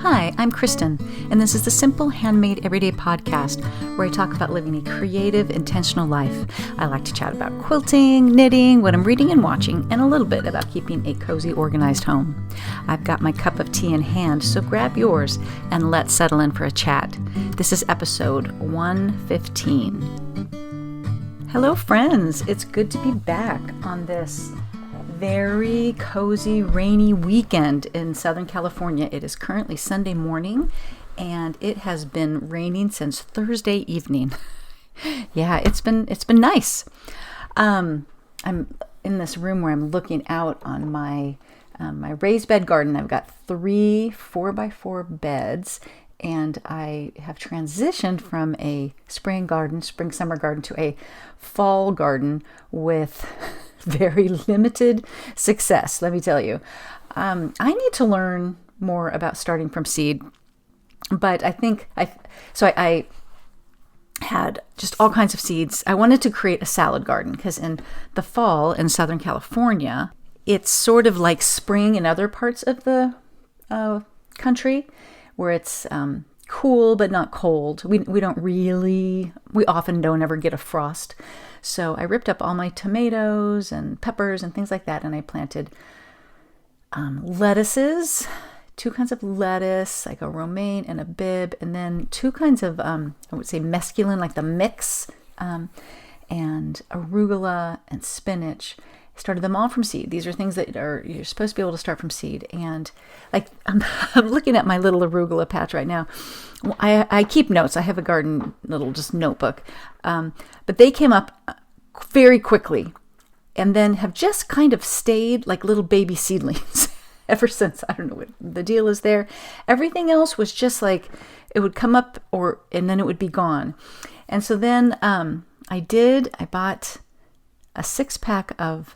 Hi, I'm Kristen, and this is the Simple Handmade Everyday podcast where I talk about living a creative, intentional life. I like to chat about quilting, knitting, what I'm reading and watching, and a little bit about keeping a cozy, organized home. I've got my cup of tea in hand, so grab yours and let's settle in for a chat. This is episode 115. Hello, friends. It's good to be back on this very cozy, rainy weekend in Southern California. It is currently Sunday morning, and it has been raining since Thursday evening. Yeah, it's been nice. I'm in this room where I'm looking out on my raised bed garden. I've got 3 4x4 beds, and I have transitioned from a spring-summer garden to a fall garden with very limited success, let me tell you. I need to learn more about starting from seed, but I had just all kinds of seeds. I wanted to create a salad garden because in the fall in Southern California, it's sort of like spring in other parts of the country where it's cool but not cold. We often don't ever get a frost. So I ripped up all my tomatoes and peppers and things like that, and I planted lettuces, 2 kinds of lettuce, like a romaine and a Bibb, and then 2 kinds of, I would say mesclun, like the mix, and arugula and spinach. I started them all from seed. These are things that you're supposed to be able to start from seed. And like I'm looking at my little arugula patch right now. I keep notes. I have a garden little just notebook, but they came up very quickly, and then have just kind of stayed like little baby seedlings ever since. I don't know what the deal is there. Everything else was just like it would come up and then it would be gone. And so then I bought a 6-pack of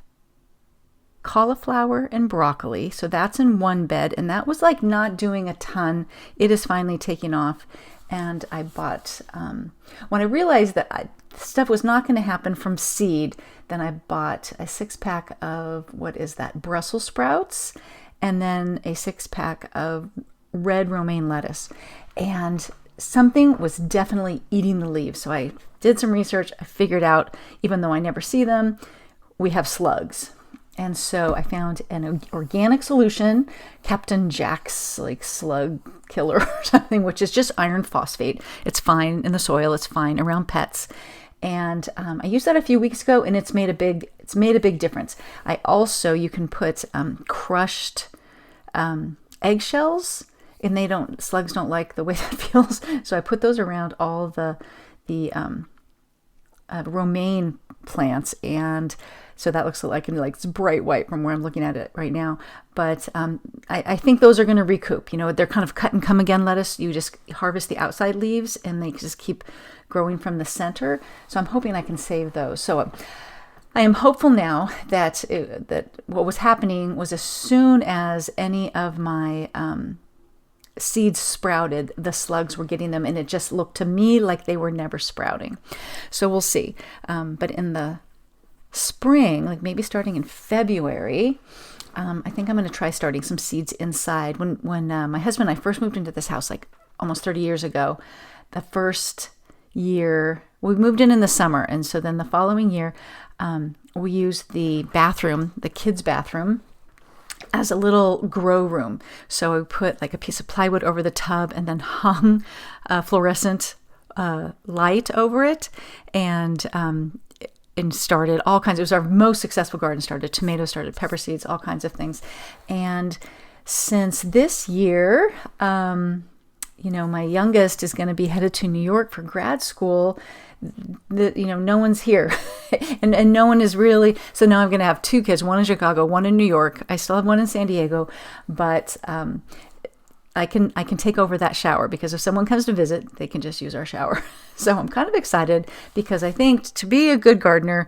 cauliflower and broccoli. So that's in one bed, and that was like not doing a ton. It is finally taking off. And I bought, when I realized that stuff was not going to happen from seed, then I bought a 6-pack of, Brussels sprouts, and then a 6-pack of red romaine lettuce. And something was definitely eating the leaves. So I did some research. I figured out, even though I never see them, we have slugs. And so I found an organic solution, Captain Jack's like slug killer or something, which is just iron phosphate. It's fine in the soil. It's fine around pets. And I used that a few weeks ago, and it's made a big difference. You can put crushed eggshells, and slugs don't like the way that feels. So I put those around all the romaine plants, and so that looks like it's bright white from where I'm looking at it right now. But I think those are going to recoup. They're kind of cut and come again lettuce. You just harvest the outside leaves, and they just keep growing from the center. So I'm hoping I can save those. So I am hopeful now that what was happening was as soon as any of my seeds sprouted, the slugs were getting them, and it just looked to me like they were never sprouting. So we'll see. But in the spring, like maybe starting in February, I think I'm going to try starting some seeds inside. When my husband and I first moved into this house, like almost 30 years ago, the first year we moved in the summer, and so then the following year we used the kids' bathroom, as a little grow room. So I put like a piece of plywood over the tub and then hung a fluorescent light over it, and started all kinds. It was our most successful garden. Started tomatoes, started pepper seeds, all kinds of things. And since this year, my youngest is going to be headed to New York for grad school. No one's here, and no one is really. So now I'm going to have 2 kids, one in Chicago, one in New York. I still have one in San Diego, but I can take over that shower, because if someone comes to visit, they can just use our shower. So I'm kind of excited, because I think to be a good gardener,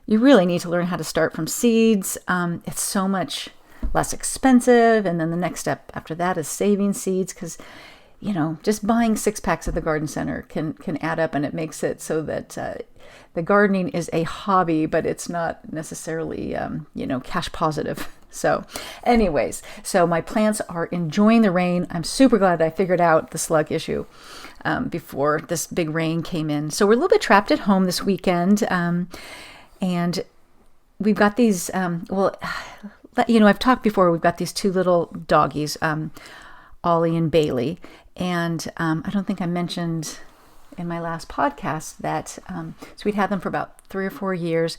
you really need to learn how to start from seeds. It's so much less expensive, and then the next step after that is saving seeds, because just buying 6-packs at the garden center can add up, and it makes it so that the gardening is a hobby, but it's not necessarily, cash positive. So anyways, so my plants are enjoying the rain. I'm super glad I figured out the slug issue before this big rain came in. So we're a little bit trapped at home this weekend. And we've got these, I've talked before, we've got these 2 little doggies, Ollie and Bailey. And I don't think I mentioned in my last podcast that, so we'd had them for about 3 or 4 years.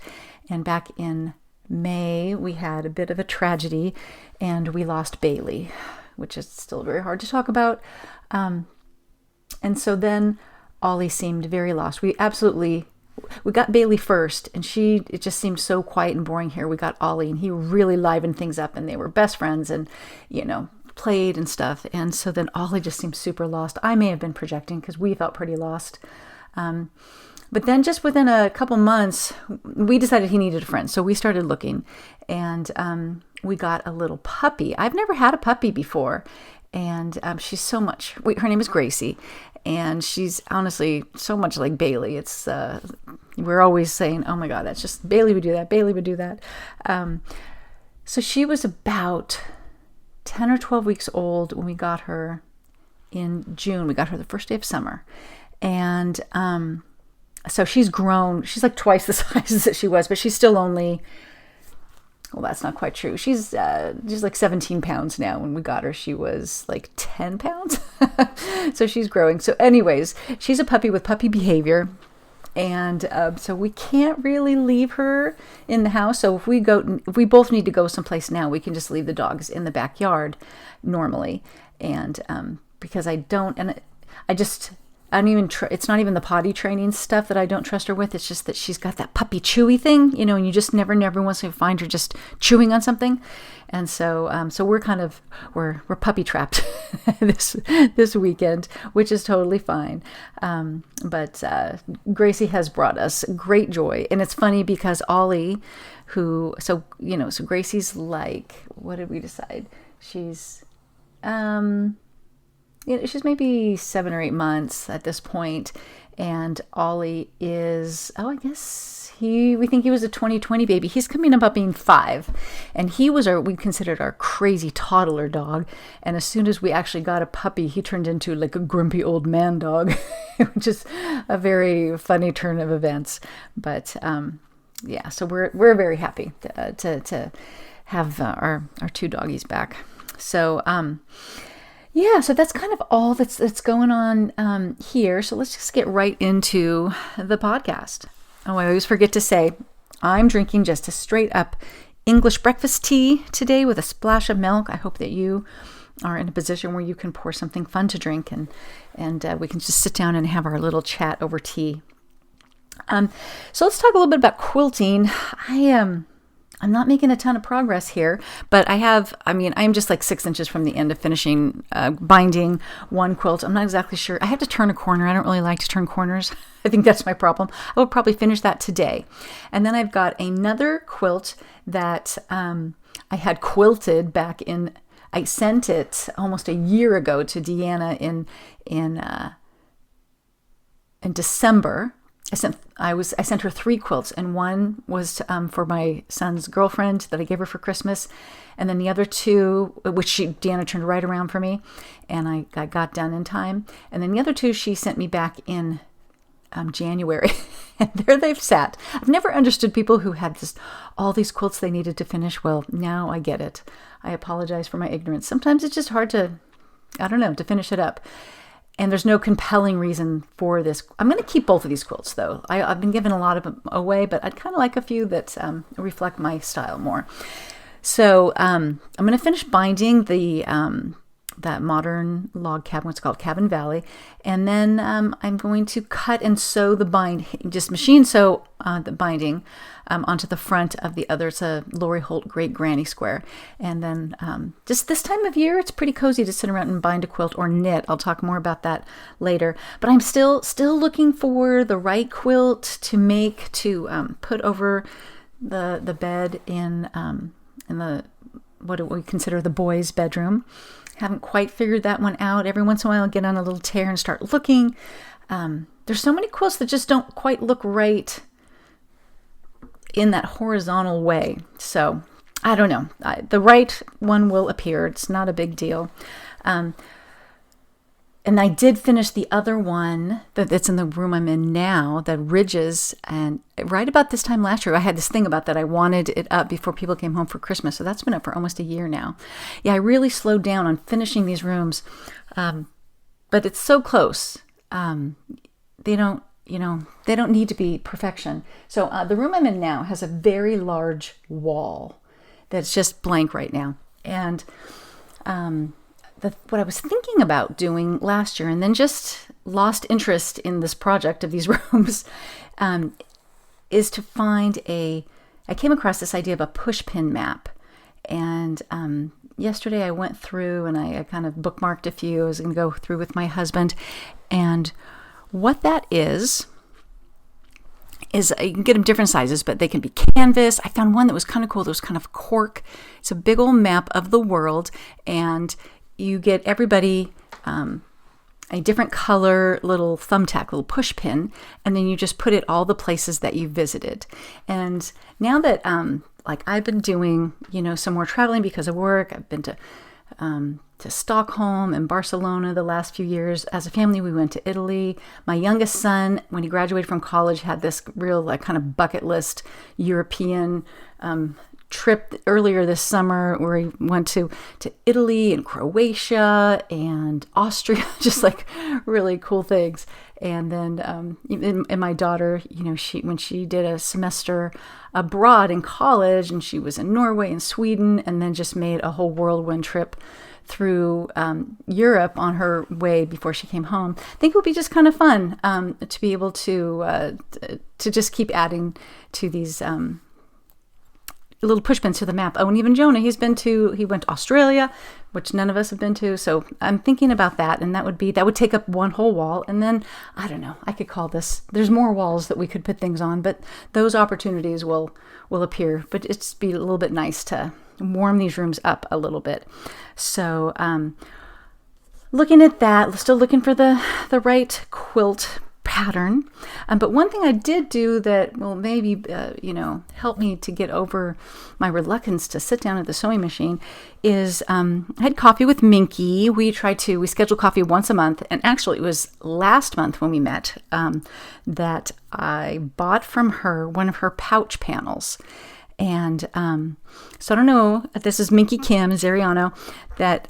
And back in May, we had a bit of a tragedy and we lost Bailey, which is still very hard to talk about. And so then Ollie seemed very lost. We got Bailey first, and it just seemed so quiet and boring here. We got Ollie, and he really livened things up, and they were best friends and, played and stuff. And so then Ollie just seemed super lost. I may have been projecting because we felt pretty lost. But then just within a couple months, we decided he needed a friend. So we started looking, and we got a little puppy. I've never had a puppy before. And she's her name is Gracie, and she's honestly so much like Bailey. It's, we're always saying, oh my God, that's just, Bailey would do that, Bailey would do that. So she was about 10 or 12 weeks old when we got her in June. We got her the first day of summer. And so she's grown. She's like twice the size that she was, but she's still only, well, that's not quite true. She's like 17 pounds now. When we got her, she was like 10 pounds. So she's growing. So anyways, she's a puppy with puppy behavior. And so we can't really leave her in the house. So if we both need to go someplace now, we can just leave the dogs in the backyard normally. And because it's not even the potty training stuff that I don't trust her with. It's just that she's got that puppy chewy thing, and you just never once to find her just chewing on something. And so we're puppy trapped this weekend, which is totally fine. But Gracie has brought us great joy. And it's funny because Ollie, so Gracie's like, what did we decide? She's, she's maybe 7 or 8 months at this point, and Ollie is, I guess we think he was a 2020 baby. He's coming up being 5, and we considered our crazy toddler dog. And as soon as we actually got a puppy, he turned into like a grumpy old man dog, which is a very funny turn of events. But so we're very happy to have our 2 doggies back. So. So that's kind of all that's going on here. So let's just get right into the podcast. Oh, I always forget to say, I'm drinking just a straight up English breakfast tea today with a splash of milk. I hope that you are in a position where you can pour something fun to drink, and we can just sit down and have our little chat over tea. So let's talk a little bit about quilting. I'm not making a ton of progress here, but I'm just like 6 inches from the end of finishing binding one quilt. I'm not exactly sure. I have to turn a corner. I don't really like to turn corners. I think that's my problem. I will probably finish that today. And then I've got another quilt that I had quilted I sent it almost a year ago to Deanna in December. I sent her 3 quilts, and one was for my son's girlfriend that I gave her for Christmas, and then the other 2, which Deanna turned right around for me, and I got done in time. And then the other 2 she sent me back in January, and there they've sat. I've never understood people who had all these quilts they needed to finish. Well, now I get it. I apologize for my ignorance. Sometimes it's just hard to finish it up. And there's no compelling reason for this. I'm going to keep both of these quilts, though. I've been giving a lot of them away, but I'd kind of like a few that reflect my style more. So I'm going to finish binding that modern log cabin, what's called Cabin Valley, and then I'm going to cut and sew just machine sew the binding onto the front of the other. It's a Lori Holt Great Granny Square. And then just this time of year, it's pretty cozy to sit around and bind a quilt or knit. I'll talk more about that later. But I'm still looking for the right quilt to put over the bed in the what do we consider the boys' bedroom. Haven't quite figured that one out. Every once in a while I'll get on a little tear and start looking. There's so many quilts that just don't quite look right in that horizontal way. So I don't know. The right one will appear. It's not a big deal. And I did finish the other one that's in the room I'm in now, the ridges. And right about this time last year, I had this thing about that I wanted it up before people came home for Christmas. So that's been up for almost a year now. Yeah, I really slowed down on finishing these rooms. But it's so close. They don't need to be perfection. So the room I'm in now has a very large wall that's just blank right now. And what I was thinking about doing last year, and then just lost interest in this project of these rooms, is to find I came across this idea of a pushpin map. And yesterday I went through and I kind of bookmarked a few. I was going to go through with my husband. And what that is you can get them different sizes, but they can be canvas. I found one that was kind of cool. That was kind of cork. It's a big old map of the world, and you get everybody a different color little thumbtack, little push pin, and then you just put it all the places that you visited. And now that I've been doing some more traveling because of work, I've been to Stockholm and Barcelona the last few years. As a family, we went to Italy. My youngest son, when he graduated from college, had this real kind of bucket list European trip earlier this summer where he went to Italy and Croatia and Austria, just really cool things. And then and my daughter, when she did a semester abroad in college, and she was in Norway and Sweden, and then just made a whole whirlwind trip through Europe on her way before she came home. I think it would be just kind of fun to be able to just keep adding to these little push pins to the map. Oh, and even Jonah, he went to Australia, which none of us have been to. So I'm thinking about that, and that would take up one whole wall. And then, I don't know, I could call this, there's more walls that we could put things on, but those opportunities will appear. But it's be a little bit nice to warm these rooms up a little bit. So looking at that, still looking for the right quilt pattern. But one thing I did do that will maybe, help me to get over my reluctance to sit down at the sewing machine is I had coffee with Minky. We schedule coffee once a month. And actually it was last month when we met that I bought from her one of her pouch panels. And so I don't know, this is Minky Kim Zariano, that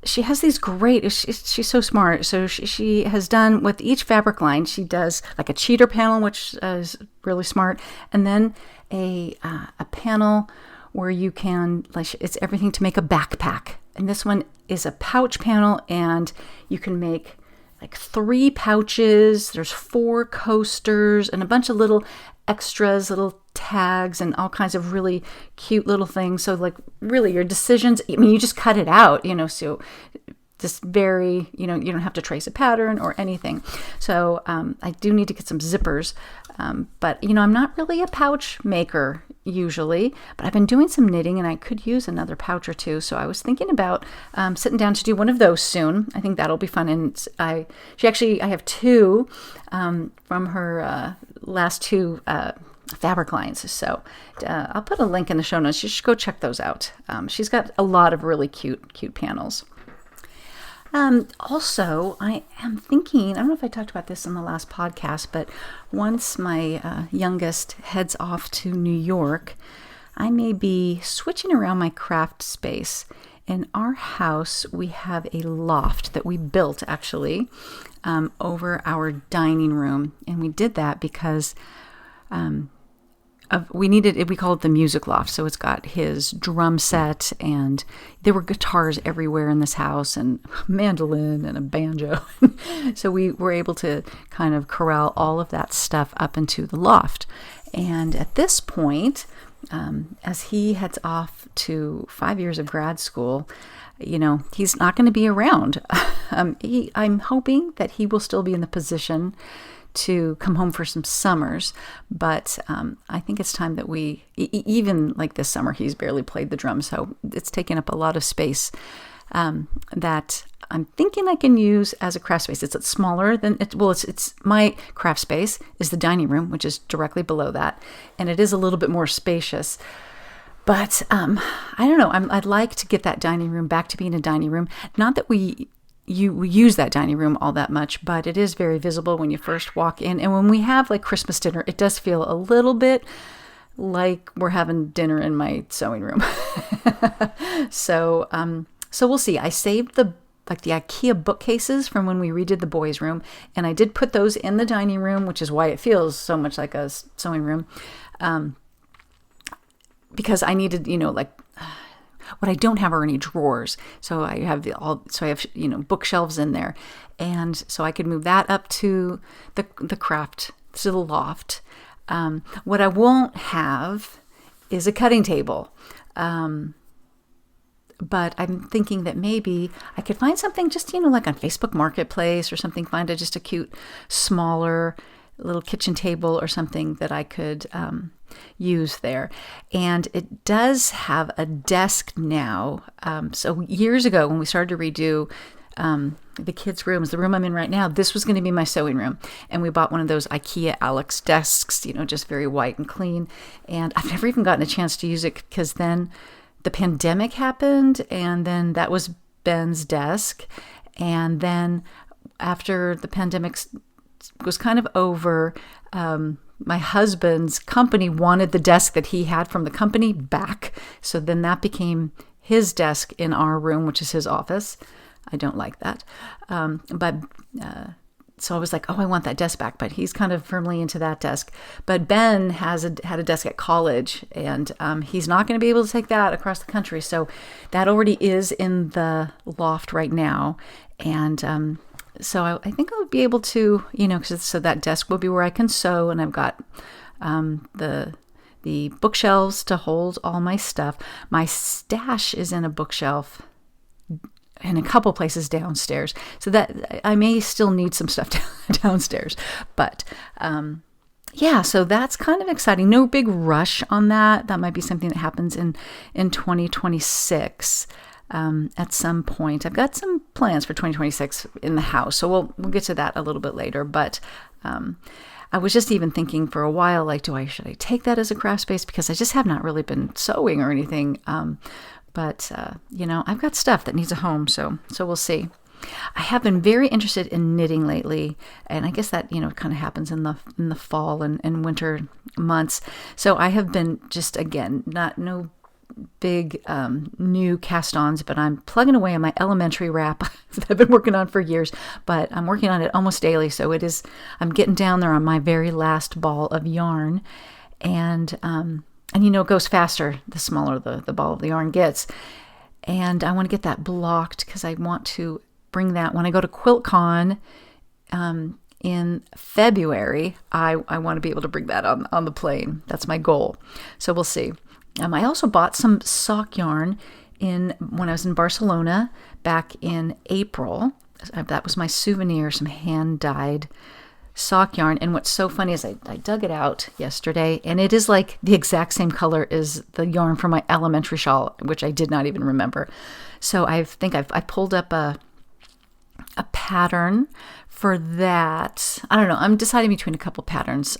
she has these great, she's so smart. So she has done with each fabric line, she does like a cheater panel, which is really smart. And then a panel where you can, it's everything to make a backpack. And this one is a pouch panel, and you can make 3 pouches. There's 4 coasters and a bunch of little extras, little tags, and all kinds of really cute little things. So really your decisions, you just cut it out, so just very, you don't have to trace a pattern or anything. So I do need to get some zippers. But, I'm not really a pouch maker usually, but I've been doing some knitting and I could use another pouch or two. So I was thinking about sitting down to do one of those soon. I think that'll be fun. And I have 2 from her last 2 fabric lines. So I'll put a link in the show notes. You should go check those out. She's got a lot of really cute panels. Also, I am thinking, I don't know if I talked about this in the last podcast, but once my youngest heads off to New York, I may be switching around my craft space. In our house, we have a loft that we built actually over our dining room. And we did that because we needed it. We call it the music loft. So it's got his drum set, and there were guitars everywhere in this house, and a mandolin and a banjo. So we were able to kind of corral all of that stuff up into the loft. And at this point, as he heads off to 5 years of grad school, he's not going to be around. I'm hoping that he will still be in the position to come home for some summers, but I think it's time that we, even like this summer, he's barely played the drums, so it's taken up a lot of space that I'm thinking I can use as a craft space. It's smaller than it's my craft space is the dining room, which is directly below that, and it is a little bit more spacious. But I don't know. I'd like to get that dining room back to being a dining room. Not that we use that dining room all that much, but it is very visible when you first walk in. And when we have like Christmas dinner, it does feel a little bit like we're having dinner in my sewing room. So we'll see. I saved the IKEA bookcases from when we redid the boys' room, and I did put those in the dining room, which is why it feels so much like a sewing room. Because I needed, what I don't have are any drawers. So I have bookshelves in there. And so I could move that up to the craft, to the loft. What I won't have is a cutting table. But I'm thinking that maybe I could find something just, like on Facebook Marketplace or something, find just a cute, smaller little kitchen table or something that I could use there. And it does have a desk now. So years ago when we started to redo the kids' rooms, the room I'm in right now, this was going to be my sewing room. And we bought one of those IKEA Alex desks, just very white and clean. And I've never even gotten a chance to use it because then the pandemic happened, and then that was Ben's desk. And then after the pandemic was kind of over, my husband's company wanted the desk that he had from the company back. So then that became his desk in our room, which is his office. I don't like that. So I was like, I want that desk back. But he's kind of firmly into that desk. But Ben had a desk at college, and he's not going to be able to take that across the country. So that already is in the loft right now. And so I think I'll be able to, so that desk will be where I can sew, and I've got the bookshelves to hold all my stuff. My stash is in a bookshelf in a couple places downstairs, so that I may still need some stuff downstairs. But so that's kind of exciting. No big rush on that. That might be something that happens in 2026. At some point. I've got some plans for 2026 in the house, so we'll get to that a little bit later. But I was just even thinking for a while, like, should I take that as a craft space, because I just have not really been sewing or anything. But I've got stuff that needs a home, so we'll see. I have been very interested in knitting lately, and I guess that kind of happens in the fall and winter months. So I have been just, again, no big new cast-ons, but I'm plugging away on my elementary wrap that I've been working on for years, but I'm working on it almost daily. So I'm getting down there on my very last ball of yarn, and it goes faster the smaller the ball of the yarn gets. And I want to get that blocked because I want to bring that when I go to QuiltCon in February. I want to be able to bring that on the plane. That's my goal. So we'll see. I also bought some sock yarn when I was in Barcelona back in April. That was my souvenir, some hand-dyed sock yarn. And what's so funny is I dug it out yesterday, and it is like the exact same color as the yarn for my elementary shawl, which I did not even remember. So I think I pulled up a pattern for that. I don't know. I'm deciding between a couple patterns.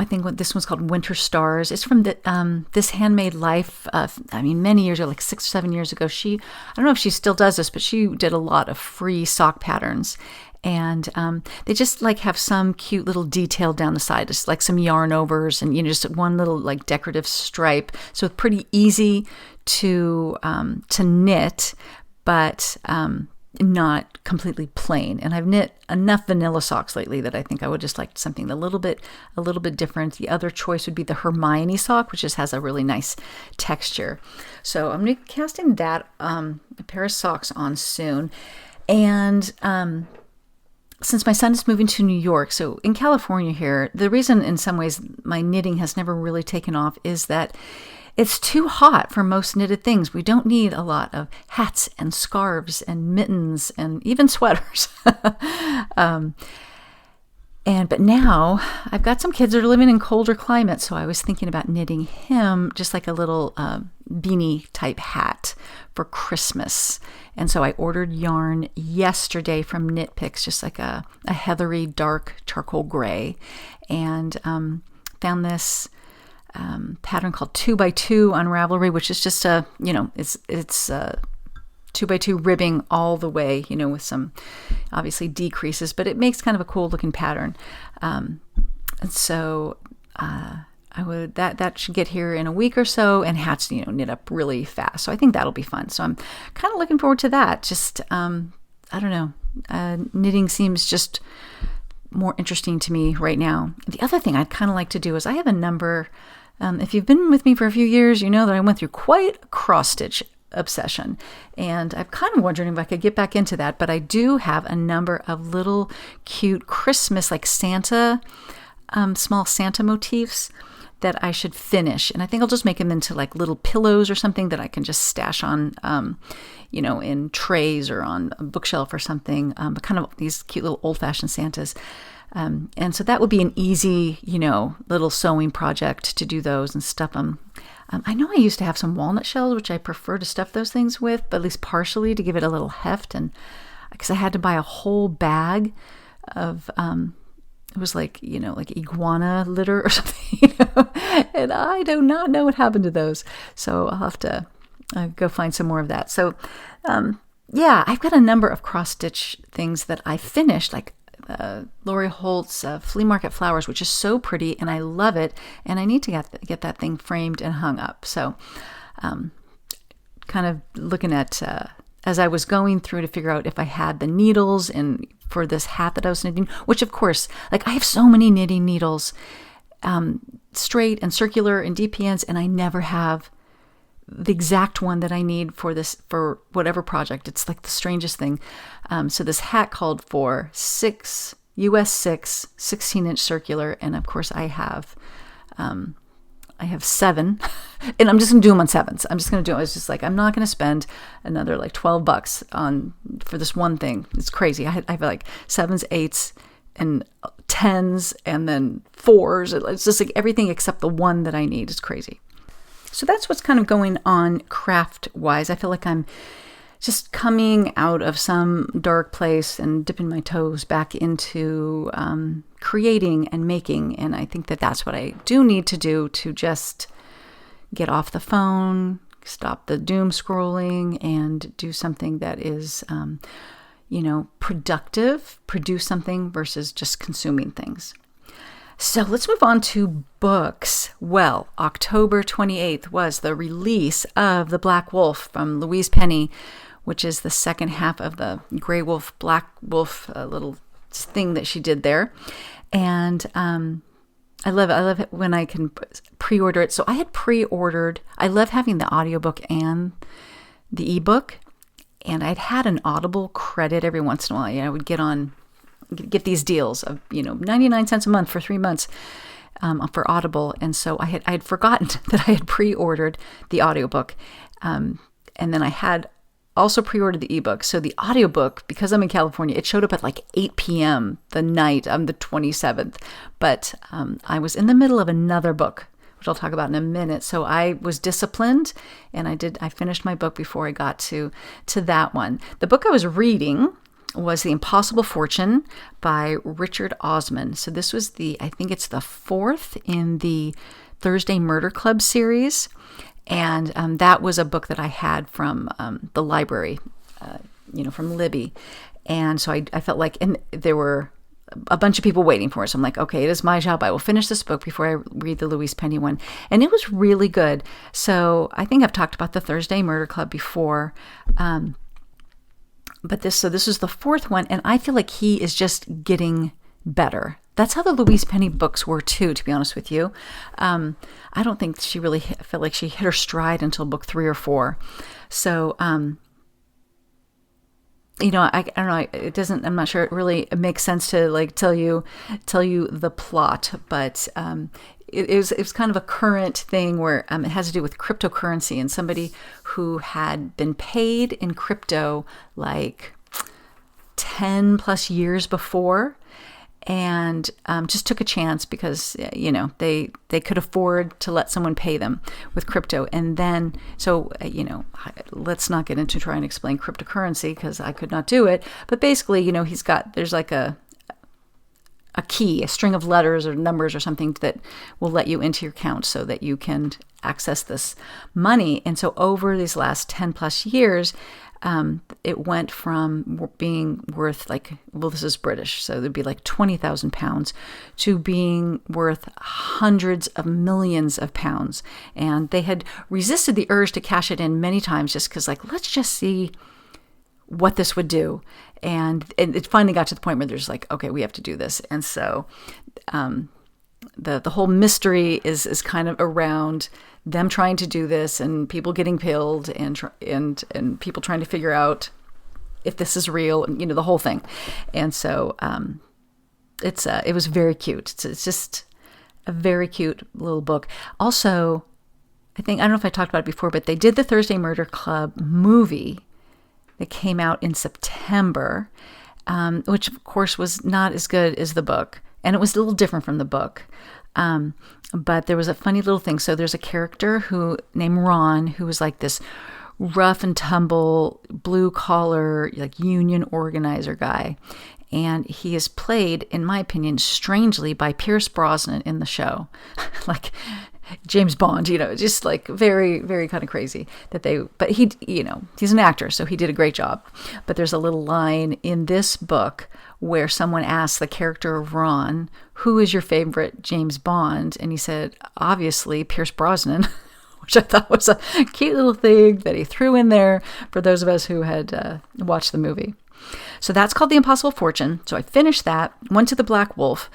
I think this one's called Winter Stars. It's from this Handmade Life. Many years ago, like 6 or 7 years ago. I don't know if she still does this, but she did a lot of free sock patterns. And they just like have some cute little detail down the side, just like some yarn overs and just one little like decorative stripe. So it's pretty easy to knit, but not completely plain. And I've knit enough vanilla socks lately that I think I would just like something a little bit different. The other choice would be the Hermione sock, which just has a really nice texture. So I'm going to be casting that a pair of socks on soon. And since my son is moving to New York, so in California here, the reason in some ways my knitting has never really taken off is that it's too hot for most knitted things. We don't need a lot of hats and scarves and mittens and even sweaters. But now I've got some kids that are living in colder climates, so I was thinking about knitting him just like a little beanie type hat for Christmas. And so I ordered yarn yesterday from Knit Picks, just like a heathery dark charcoal gray, and found this pattern called 2x2 on Ravelry, which is just it's 2x2 ribbing all the way, with some obviously decreases, but it makes kind of a cool looking pattern. And so that should get here in a week or so, and hats, knit up really fast. So I think that'll be fun. So I'm kind of looking forward to that. Just, I don't know, knitting seems just more interesting to me right now. The other thing I'd kind of like to do is I have a number, if you've been with me for a few years, you know that I went through quite a cross stitch obsession, and I'm kind of wondering if I could get back into that. But I do have a number of little cute Christmas, like Santa, small Santa motifs that I should finish, and I think I'll just make them into like little pillows or something that I can just stash on, in trays or on a bookshelf or something. But kind of these cute little old-fashioned Santas. And so that would be an easy, little sewing project to do those and stuff them. I know I used to have some walnut shells, which I prefer to stuff those things with, but at least partially to give it a little heft. And because I had to buy a whole bag of, it was like, like iguana litter or something, and I do not know what happened to those. So I'll have to go find some more of that. So, I've got a number of cross stitch things that I finished, like Lori Holt's Flea Market Flowers, which is so pretty, and I love it, and I need to get that thing framed and hung up. So kind of looking at, as I was going through to figure out if I had the needles and for this hat that I was knitting, which of course, like I have so many knitting needles, straight and circular and DPNs, and I never have the exact one that I need for whatever project. It's like the strangest thing. So this hat called for 6 US 6 16-inch circular, and of course I have 7, and I'm just gonna do them on 7s. I'm just gonna do it. It's just like I'm not gonna spend another like $12 for this one thing. It's crazy. I have like 7s, 8s, and 10s, and then 4s. It's just like everything except the one that I need. Is crazy. So that's what's kind of going on craft-wise. I feel like I'm just coming out of some dark place and dipping my toes back into creating and making. And I think that that's what I do need to do to just get off the phone, stop the doom scrolling, and do something that is, productive, produce something versus just consuming things. So let's move on to books. Well, October 28th was the release of The Black Wolf from Louise Penny, which is the second half of the Gray Wolf, Black Wolf little thing that she did there. And I love it when I can pre-order it. So I had pre-ordered, I love having the audiobook and the ebook. And I'd had an Audible credit every once in a while. I would get these deals of 99 cents a month for 3 months for Audible, and so I had forgotten that I had pre-ordered the audiobook, and then I had also pre-ordered the ebook. So the audiobook, because I'm in California, it showed up at like 8 p.m. the night on the 27th, but I was in the middle of another book, which I'll talk about in a minute. So I was disciplined, and I finished my book before I got to that one. The book I was reading was The Impossible Fortune by Richard Osman. So this was I think it's the 4th in the Thursday Murder Club series. And that was a book that I had from the library, from Libby. And so I felt like, and there were a bunch of people waiting for it. So I'm like, okay, it is my job. I will finish this book before I read the Louise Penny one. And it was really good. So I think I've talked about the Thursday Murder Club before. But this is the 4th one, and I feel like he is just getting better. That's how the Louise Penny books were too, to be honest with you. I don't think she really felt like she hit her stride until book 3 or 4. So, I don't know. It doesn't. I'm not sure it really makes sense to like tell you the plot, but it was kind of a current thing where it has to do with cryptocurrency, and somebody who had been paid in crypto like 10 plus years before, and just took a chance because, they could afford to let someone pay them with crypto. And then, so, let's not get into trying to explain cryptocurrency because I could not do it. But basically, there's like a key, a string of letters or numbers or something that will let you into your account so that you can access this money. And so over these last 10 plus years, it went from being worth this is British, so it'd be like 20,000 pounds to being worth hundreds of millions of pounds. And they had resisted the urge to cash it in many times just because let's just see what this would do. And it finally got to the point where there's okay, we have to do this. And so the whole mystery is kind of around them trying to do this and people getting killed and people trying to figure out if this is real, and the whole thing. And so it was very cute. It's just a very cute little book. Also, I don't know if I talked about it before, but they did the Thursday Murder Club movie that came out in September, which of course was not as good as the book. And it was a little different from the book. But there was a funny little thing. So there's a character named Ron, who was like this rough and tumble, blue collar, union organizer guy. And he is played, in my opinion, strangely by Pierce Brosnan in the show. James Bond, just very, very kind of crazy but he, he's an actor, so he did a great job. But there's a little line in this book where someone asks the character of Ron, who is your favorite James Bond? And he said, obviously, Pierce Brosnan, which I thought was a cute little thing that he threw in there for those of us who had watched the movie. So that's called The Impossible Fortune. So I finished that, went to The Black Wolf.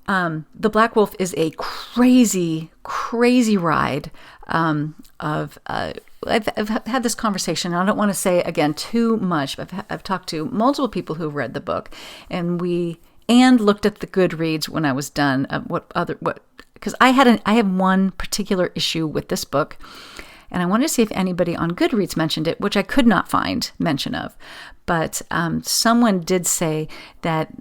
The Black Wolf is a crazy, crazy ride I've had this conversation, and I don't want to say, again, too much, but I've talked to multiple people who've read the book, and looked at the Goodreads when I was done, because I have one particular issue with this book, and I wanted to see if anybody on Goodreads mentioned it, which I could not find mention of. But someone did say that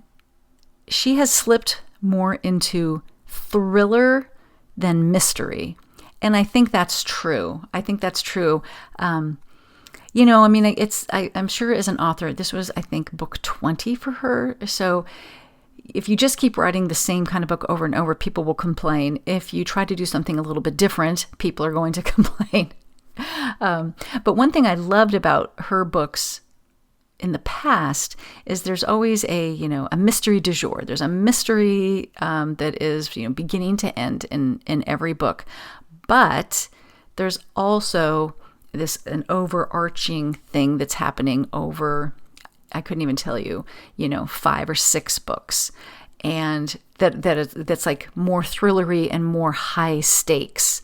she has slipped more into thriller than mystery. And I think that's true. I'm sure as an author, this was, I think, book 20 for her. So if you just keep writing the same kind of book over and over, people will complain. If you try to do something a little bit different, people are going to complain. But one thing I loved about her books in the past is there's always a mystery du jour. There's a mystery that is, beginning to end in every book. But there's also an overarching thing that's happening over, I couldn't even tell you, 5 or 6 books. And that's more thrillery and more high stakes.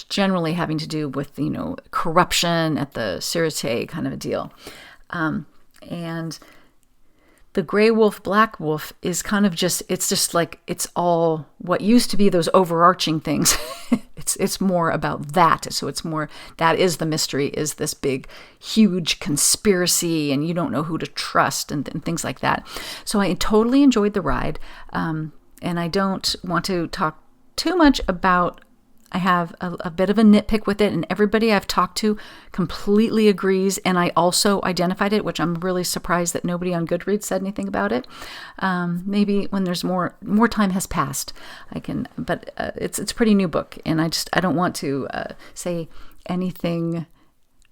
Generally having to do with, corruption at the Sûreté kind of a deal. And the Gray Wolf, Black Wolf is kind of it's all what used to be those overarching things. It's more about that. So it's more, that is the mystery, is this big, huge conspiracy, and you don't know who to trust and things like that. So I totally enjoyed the ride. And I don't want to talk too much about, I have a bit of a nitpick with it, and everybody I've talked to completely agrees, and I also identified it, which I'm really surprised that nobody on Goodreads said anything about it. Maybe when there's more time has passed, but it's a pretty new book, and I don't want to say anything.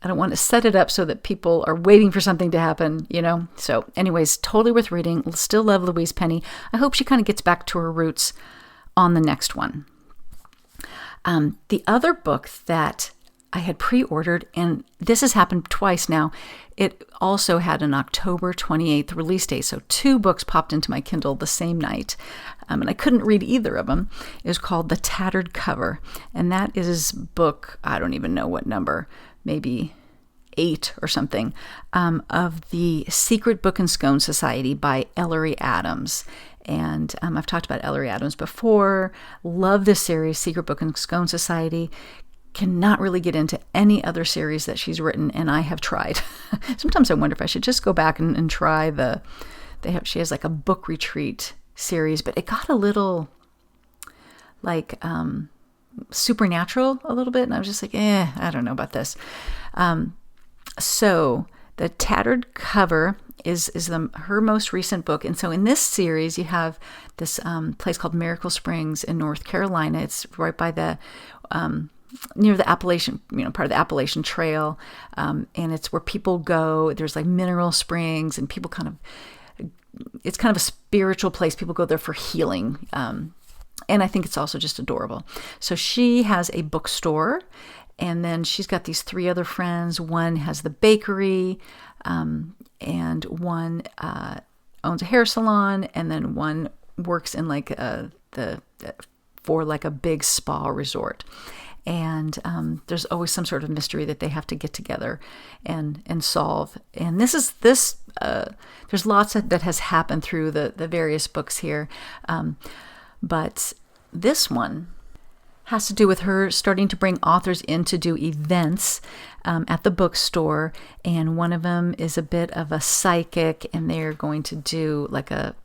I don't want to set it up so that people are waiting for something to happen, So anyways, totally worth reading. Still love Louise Penny. I hope she kind of gets back to her roots on the next one. The other book that I had pre-ordered, and this has happened twice now, it also had an October 28th release date, so 2 books popped into my Kindle the same night, and I couldn't read either of them. It was called The Tattered Cover, and that is book, I don't even know what number, maybe 8 or something, of the Secret Book and Scone Society by Ellery Adams. And I've talked about Ellery Adams before. Love this series, Secret Book and Scone Society. Cannot really get into any other series that she's written, and I have tried. Sometimes I wonder if I should just go back and try she has like a book retreat series, but it got a little like supernatural a little bit, and I was just like, I don't know about this. So the Tattered cover is her most recent book. And so in this series, you have this place called Miracle Springs in North Carolina. It's right by the near the Appalachian, part of the Appalachian Trail, and it's where people go. There's like mineral springs, and people it's kind of a spiritual place. People go there for healing, and I think it's also just adorable. So she has a bookstore, and then she's got these 3 other friends. One has the bakery, and one owns a hair salon, and then one works in like for like a big spa resort. And there's always some sort of mystery that they have to get together and solve. And there's lots that has happened through the various books here. But this one has to do with her starting to bring authors in to do events at the bookstore. And one of them is a bit of a psychic, and they're going to do like a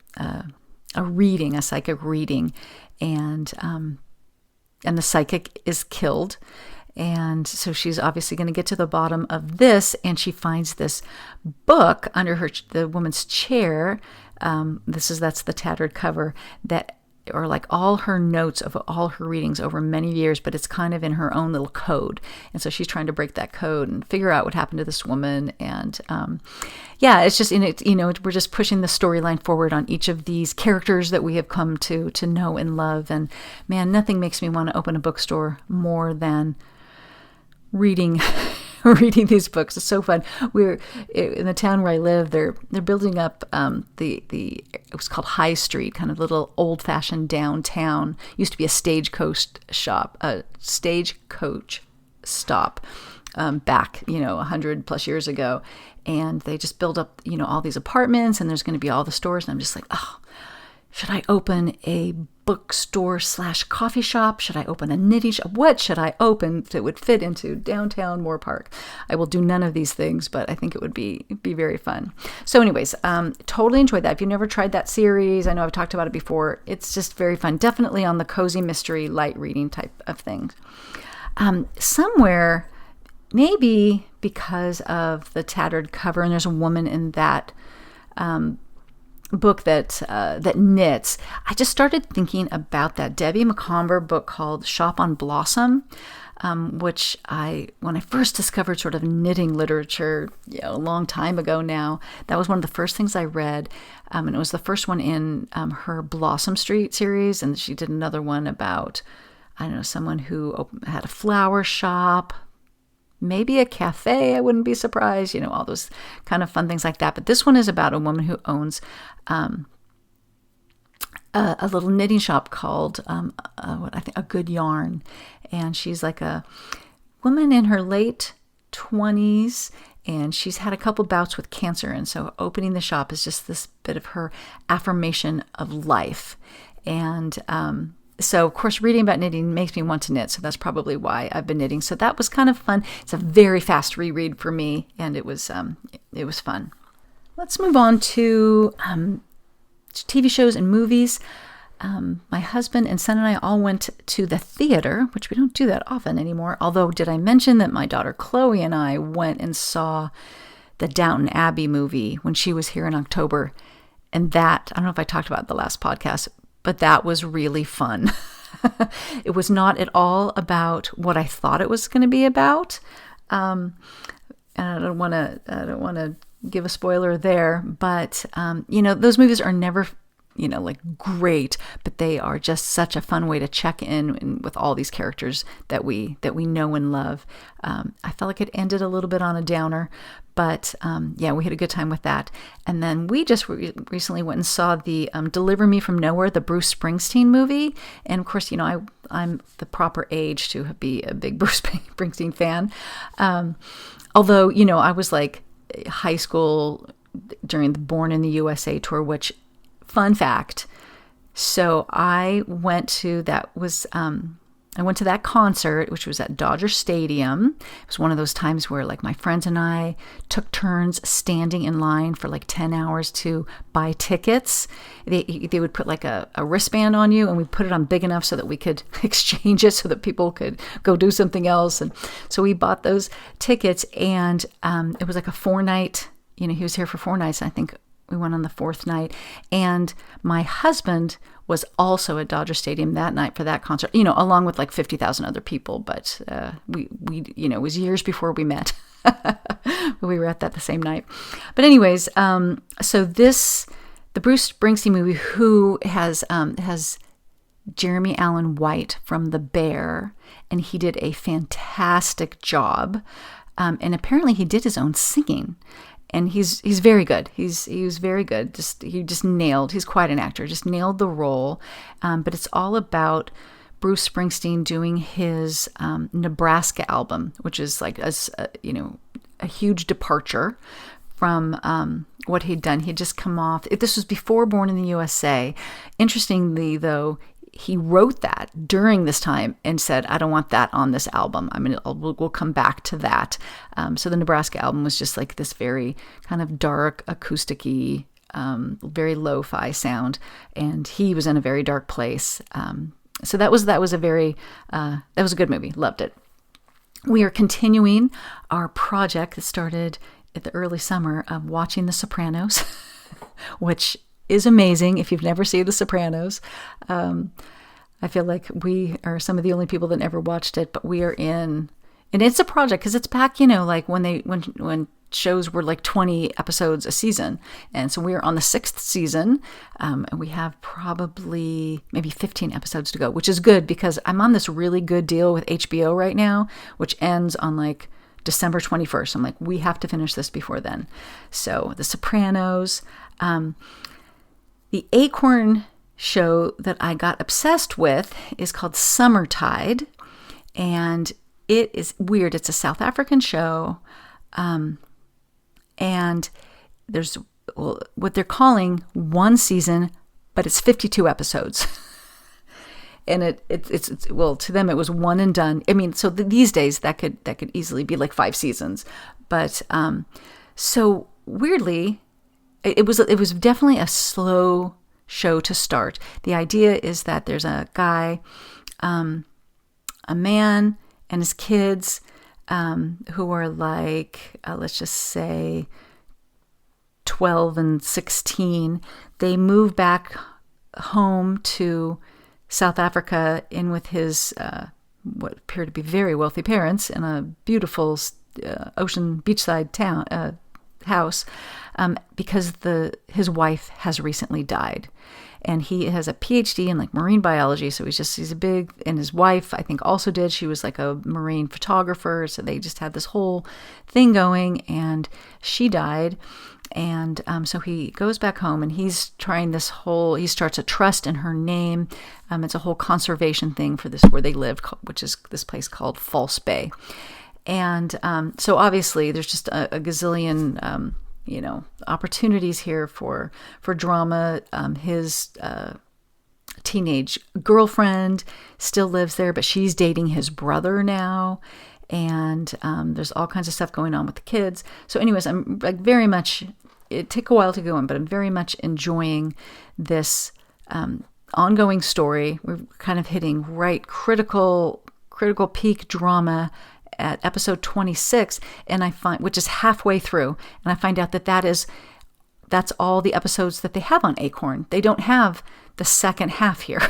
reading, a psychic reading. And the psychic is killed. And so she's obviously going to get to the bottom of this, and she finds this book under the woman's chair. That's the Tattered cover, that are like all her notes of all her readings over many years, but it's kind of in her own little code. And so she's trying to break that code and figure out what happened to this woman. And it's just we're just pushing the storyline forward on each of these characters that we have come to know and love. And man, nothing makes me want to open a bookstore more than reading these books. It's so fun. We're in the town where I live. They're building up it was called High Street, kind of little old fashioned downtown. Used to be a stagecoach stop back 100 plus years ago, and they just build up all these apartments, and there's going to be all the stores, and I'm just like, oh, should I open a bookstore / coffee shop? Should I open a knitting shop? What should I open that would fit into downtown Moore Park? I will do none of these things, but I think it would be very fun. So anyways, totally enjoyed that. If you've never tried that series, I know I've talked about it before. It's just very fun. Definitely on the cozy mystery, light reading type of things. Somewhere, maybe because of the Tattered cover, and there's a woman in that book that knits, I just started thinking about that Debbie Macomber book called Shop on Blossom, which when I first discovered sort of knitting literature a long time ago now, that was one of the first things I read, and it was the first one in her Blossom Street series, and she did another one about, I don't know, someone who had a flower shop, maybe a cafe, I wouldn't be surprised, all those kind of fun things like that. But this one is about a woman who owns a little knitting shop called A Good Yarn. And she's like a woman in her late 20s, and she's had a couple bouts with cancer. And so opening the shop is just this bit of her affirmation of life. And so, of course, reading about knitting makes me want to knit, so that's probably why I've been knitting. So that was kind of fun. It's a very fast reread for me, and it was fun. Let's move on to TV shows and movies. My husband and son and I all went to the theater, which we don't do that often anymore. Although, did I mention that my daughter Chloe and I went and saw the Downton Abbey movie when she was here in October? And that, I don't know if I talked about it the last podcast, but that was really fun. It was not at all about what I thought it was going to be about. And I don't want to give a spoiler there, but those movies are never like great, but they are just such a fun way to check in with all these characters that we know and love. I felt like it ended a little bit on a downer, but we had a good time with that. And then we just recently went and saw the Deliver Me From Nowhere, the Bruce Springsteen movie. And of course, I'm the proper age to be a big Bruce Springsteen fan. Although, I was like high school during the Born in the USA tour, which, fun fact, So I went to that concert, which was at Dodger Stadium. It was one of those times where like my friends and I took turns standing in line for like 10 hours to buy tickets. They would put like a wristband on you, and we put it on big enough so that we could exchange it so that people could go do something else. And so we bought those tickets, and it was like a 4-night, he was here for 4 nights. And I think we went on the 4th night, and my husband was also at Dodger Stadium that night for that concert, along with like 50,000 other people. But we it was years before we met. We were at that the same night. But anyways, so the Bruce Springsteen movie, who has Jeremy Allen White from The Bear, and he did a fantastic job. And apparently he did his own singing. And he's very good. He was very good. He's quite an actor, just nailed the role. But it's all about Bruce Springsteen doing his Nebraska album, which is like a huge departure from what he'd done. He'd just come off. This was before Born in the USA. Interestingly, though, he wrote that during this time and said, I don't want that on this album. I mean, we'll come back to that. So the Nebraska album was just like this very kind of dark, acoustic-y, very lo-fi sound. And he was in a very dark place. So that was a good movie. Loved it. We are continuing our project that started at the early summer of watching The Sopranos, which is amazing if you've never seen The Sopranos. I feel like we are some of the only people that never watched it, but we are in, and it's a project because it's back, like when shows were like 20 episodes a season. And so we're on the 6th season, and we have probably maybe 15 episodes to go, which is good because I'm on this really good deal with HBO right now, which ends on like December 21st. I'm like, we have to finish this before then. So The Sopranos, the Acorn show that I got obsessed with is called Summertide, and it is weird. It's a South African show, and there's what they're calling one season, but it's 52 episodes. And it's to them it was one and done. I mean, so these days that could easily be like 5 seasons, but so weirdly, it was definitely a slow show to start. The idea is that there's a guy, a man and his kids, who are like, let's just say 12 and 16. They move back home to South Africa in with his, what appear to be very wealthy parents in a beautiful ocean beachside town, house, because his wife has recently died, and he has a PhD in like marine biology. So he's a big, and his wife I think also did. She was like a marine photographer. So they just had this whole thing going, and she died. And so he goes back home, and he's trying he starts a trust in her name. It's a whole conservation thing for this, where they live, which is this place called False Bay. And so obviously there's just a gazillion, opportunities here for drama. His teenage girlfriend still lives there, but she's dating his brother now. And there's all kinds of stuff going on with the kids. So anyways, I'm like very much, it took a while to go in, but I'm very much enjoying this ongoing story. We're kind of hitting critical peak drama at episode 26, and which is halfway through, and I find out that's all the episodes that they have on Acorn. They don't have the second half here.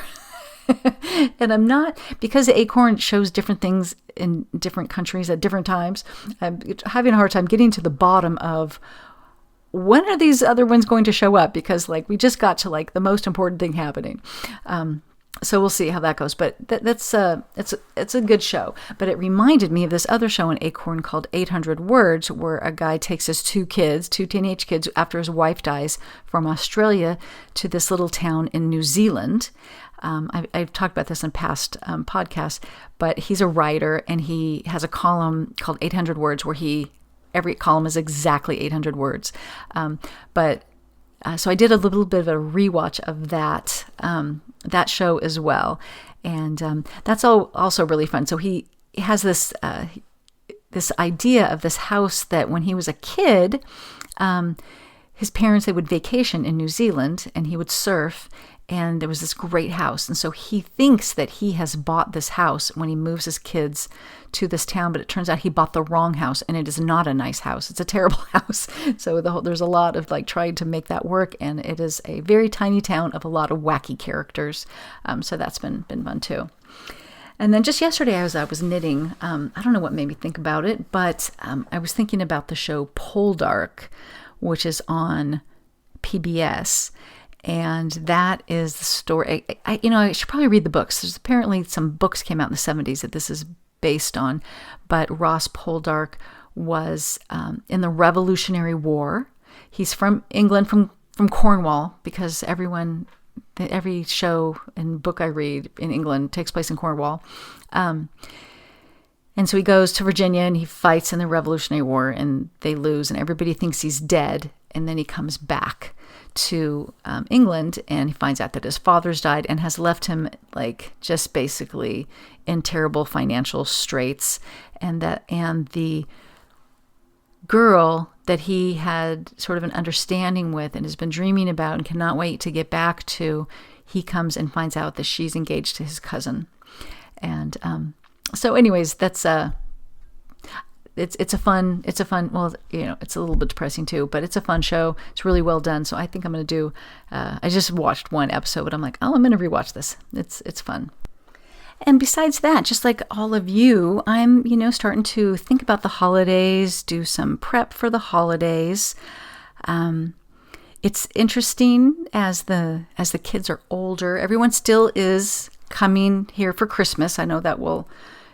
And I'm not, because Acorn shows different things in different countries at different times, I'm having a hard time getting to the bottom of when are these other ones going to show up, because like we just got to like the most important thing happening. So we'll see how that goes. But it's a good show. But it reminded me of this other show on Acorn called 800 Words, where a guy takes his two teenage kids, after his wife dies, from Australia to this little town in New Zealand. I've talked about this in past podcasts, but he's a writer, and he has a column called 800 Words where every column is exactly 800 words. But So I did a little bit of a rewatch of that show as well, and that's also really fun. So he has this idea of this house that when he was a kid, his parents, they would vacation in New Zealand, and he would surf, and there was this great house. And so he thinks that he has bought this house when he moves his kids to this town, but it turns out he bought the wrong house, and it is not a nice house. It's a terrible house. So there's a lot of like trying to make that work, and it is a very tiny town of a lot of wacky characters. So that's been fun too. And then just yesterday, as I was knitting, I don't know what made me think about it, but I was thinking about the show Poldark, which is on PBS. And that is the story. I should probably read the books. There's apparently some books came out in the 70s that this is based on. But Ross Poldark was in the Revolutionary War. He's from England, from Cornwall, because every show and book I read in England takes place in Cornwall. And so he goes to Virginia and he fights in the Revolutionary War, and they lose, and everybody thinks he's dead. And then he comes back to England, and he finds out that his father's died and has left him like just basically in terrible financial straits, and the girl that he had sort of an understanding with and has been dreaming about and cannot wait to get back to, he comes and finds out that she's engaged to his cousin. And so anyways, that's it's a fun, well, it's a little bit depressing too, but it's a fun show. It's really well done. So I think I'm going to do, I just watched one episode, but I'm like, I'm going to rewatch this. It's fun. And besides that, just like all of you, I'm, starting to think about the holidays, do some prep for the holidays. It's interesting as the kids are older. Everyone still is coming here for Christmas. I know that will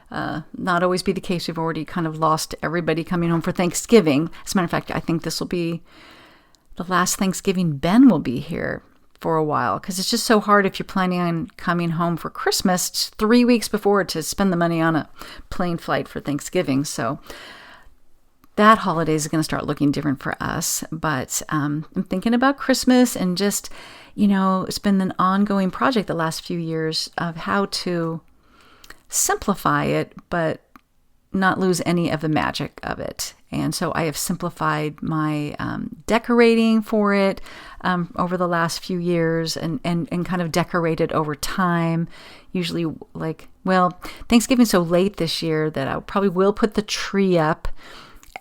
not always be the case. We've already kind of lost everybody coming home for Thanksgiving. As a matter of fact, I think this will be the last Thanksgiving Ben will be here for a while, because it's just so hard if you're planning on coming home for Christmas 3 weeks before to spend the money on a plane flight for Thanksgiving. So that holiday is going to start looking different for us. But I'm thinking about Christmas, and just, it's been an ongoing project the last few years of how to simplify it, but not lose any of the magic of it. And so I have simplified my decorating for it over the last few years, and kind of decorated over time. Usually, Thanksgiving's so late this year that I probably will put the tree up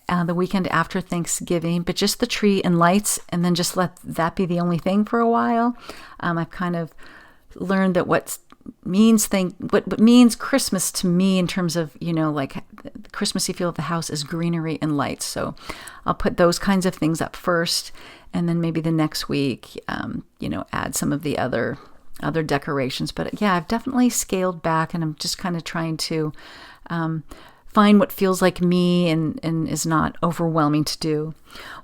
the weekend after Thanksgiving, but just the tree and lights, and then just let that be the only thing for a while. I've kind of learned that what means Christmas to me in terms of, the Christmassy feel of the house is greenery and lights. So I'll put those kinds of things up first, and then maybe the next week, add some of the other decorations. But yeah, I've definitely scaled back, and I'm just kind of trying to find what feels like me and is not overwhelming to do.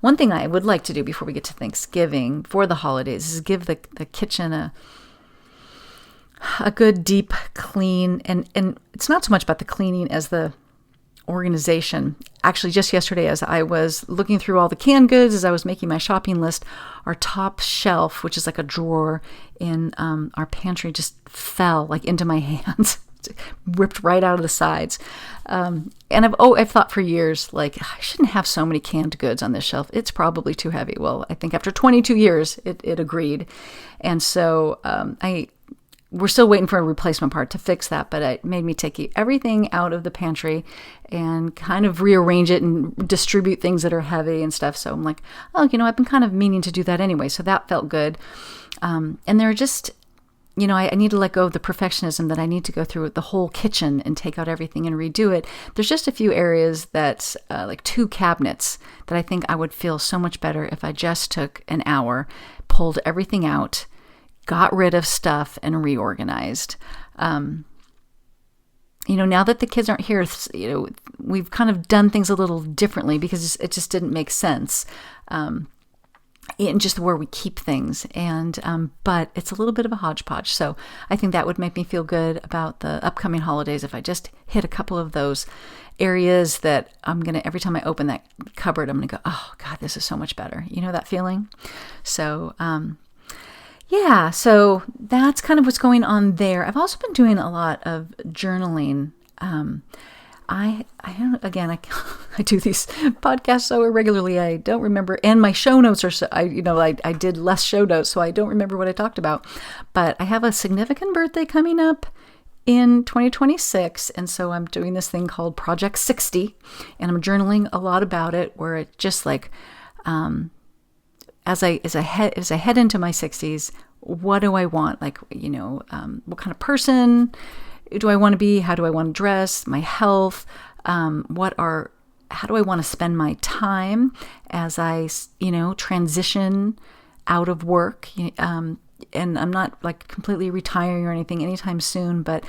One thing I would like to do before we get to Thanksgiving for the holidays is give the kitchen a good deep clean, and it's not so much about the cleaning as the organization. Actually, just yesterday, as I was looking through all the canned goods, as I was making my shopping list, our top shelf, which is like a drawer in our pantry, just fell like into my hands. Ripped right out of the sides. And I've thought for years, like, I shouldn't have so many canned goods on this shelf. It's probably too heavy. Well, I think after 22 years, it agreed. And so we're still waiting for a replacement part to fix that, but it made me take everything out of the pantry and kind of rearrange it and distribute things that are heavy and stuff. So I'm like, I've been kind of meaning to do that anyway. So that felt good. And there are just, I need to let go of the perfectionism that I need to go through the whole kitchen and take out everything and redo it. There's just a few areas that, like 2 cabinets, that I think I would feel so much better if I just took an hour, pulled everything out, got rid of stuff, and reorganized. Now that the kids aren't here, we've kind of done things a little differently because it just didn't make sense. In just where we keep things, and but it's a little bit of a hodgepodge. So I think that would make me feel good about the upcoming holidays if I just hit a couple of those areas that every time I open that cupboard, I'm going to go, oh God, this is so much better. You know that feeling? So, yeah, so that's kind of what's going on there. I've also been doing a lot of journaling. I do these podcasts so irregularly, I don't remember. And my show notes are I did less show notes, so I don't remember what I talked about. But I have a significant birthday coming up in 2026, and so I'm doing this thing called Project 60, and I'm journaling a lot about it. Where it just like, as I head into my 60s, what do I want? Like, what kind of person do I want to be? How do I want to dress? My health? How do I want to spend my time as I, transition out of work? And I'm not like completely retiring or anything anytime soon, but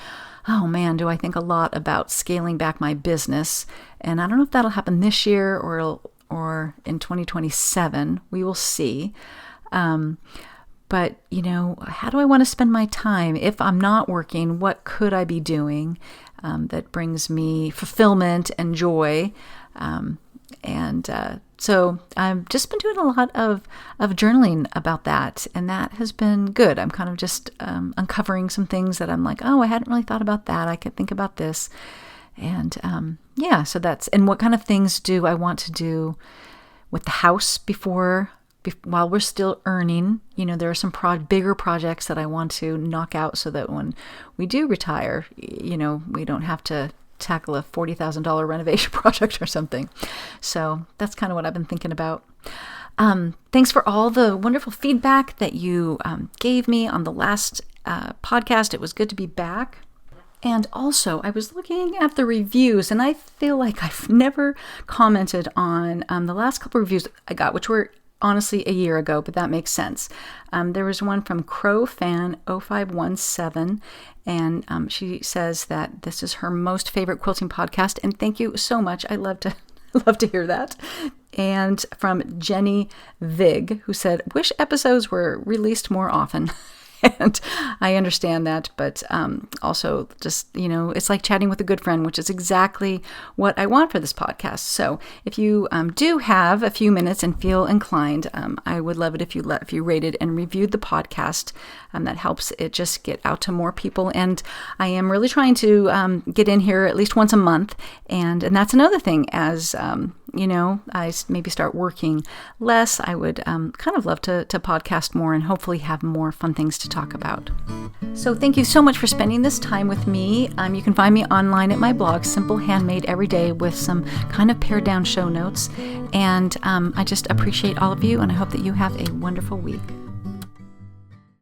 oh man, do I think a lot about scaling back my business. And I don't know if that'll happen this year or in 2027. We will see. But, how do I want to spend my time? If I'm not working, what could I be doing that brings me fulfillment and joy? So I've just been doing a lot of journaling about that, and that has been good. I'm kind of just uncovering some things that I'm like, oh, I hadn't really thought about that. I could think about this. And so and what kind of things do I want to do with the house while we're still earning? There are some bigger projects that I want to knock out so that when we do retire, we don't have to tackle a $40,000 renovation project or something. So that's kind of what I've been thinking about. Thanks for all the wonderful feedback that you gave me on the last podcast. It was good to be back. And also, I was looking at the reviews, and I feel like I've never commented on the last couple of reviews I got, which were honestly a year ago, but that makes sense. There was one from CrowFan0517, and she says that this is her most favorite quilting podcast, and thank you so much. I love to hear that. And from Jenny Vig, who said, wish episodes were released more often. And I understand that, but also just, it's like chatting with a good friend, which is exactly what I want for this podcast. So if you do have a few minutes and feel inclined, I would love it if you rated and reviewed the podcast. That helps it just get out to more people. And I am really trying to get in here at least once a month. And that's another thing. As I maybe start working less, I would kind of love to podcast more and hopefully have more fun things to talk about. So thank you so much for spending this time with me. You can find me online at my blog, Simple Handmade Everyday, with some kind of pared down show notes. And I just appreciate all of you, and I hope that you have a wonderful week.